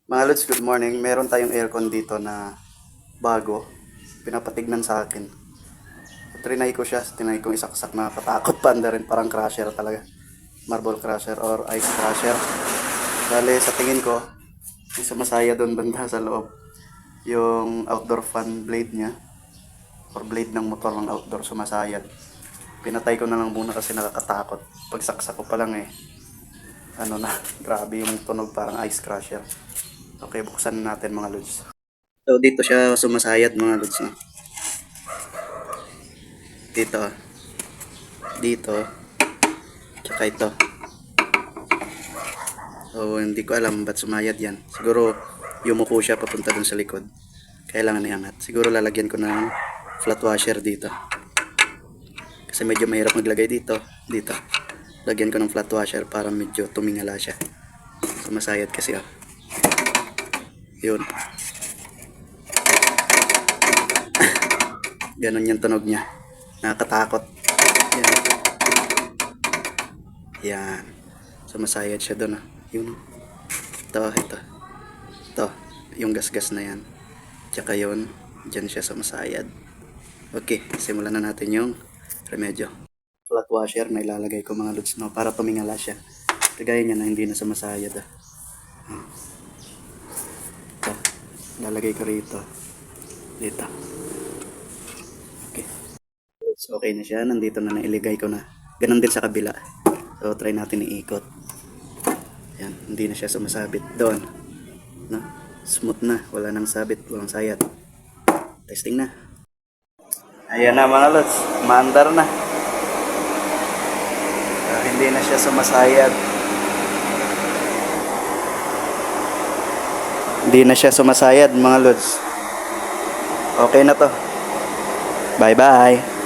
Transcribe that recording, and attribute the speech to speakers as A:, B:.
A: Mga Lods, good morning. Meron tayong aircon dito na bago. Pinapatignan sa akin. Trinay ko siya. Tinay kong isaksak, nakakatakot pa rin. Parang crusher talaga. Marble crusher or ice crusher. Bale, sa tingin ko, may sumasaya doon banda sa loob. Yung outdoor fan blade niya or blade ng motor ng outdoor sumasayad. Pinatay ko na lang muna kasi nakakatakot. Pagsaksak ko pa lang ano na, grabe yung tunog, parang ice crusher. Okay, buksan natin mga lods. So dito siya sumasayad mga lods. No? Dito. Dito. Tsaka ito. So hindi ko alam ba't sumayad yan. Siguro yumuko siya papunta dun sa likod. Kailangan iangat. Siguro lalagyan ko ng flat washer dito. Kasi medyo mahirap maglagay dito. Dito. Lagyan ko ng flat washer para medyo tumingala siya. Sumasayad kasi Yun. Ganon yung tunog niya. Nakakatakot. Yan. Yan. Sumasayad siya doon. Yun. Ito. Yung gasgas na yan. Tsaka yun. Diyan siya sumasayad. Okay. Simulan na natin yung remedyo. Flat washer na ilalagay ko mga lods, no, para tumingala siya. Kagaya niya na hindi na sumasayad. Ito. Lalagay ko rito. Dito. Okay. So, okay na siya. Nandito na nailigay ko na. Ganon din sa kabila. So, try natin iikot. Yan. Hindi na siya sumasabit doon. No? Smooth na. Wala nang sabit. Walang sayad. Testing na. Ayan na mga lods. Maandar na. Hindi na siya sumasayad. Hindi na siya sumasayad mga lods. Okay na to. Bye bye.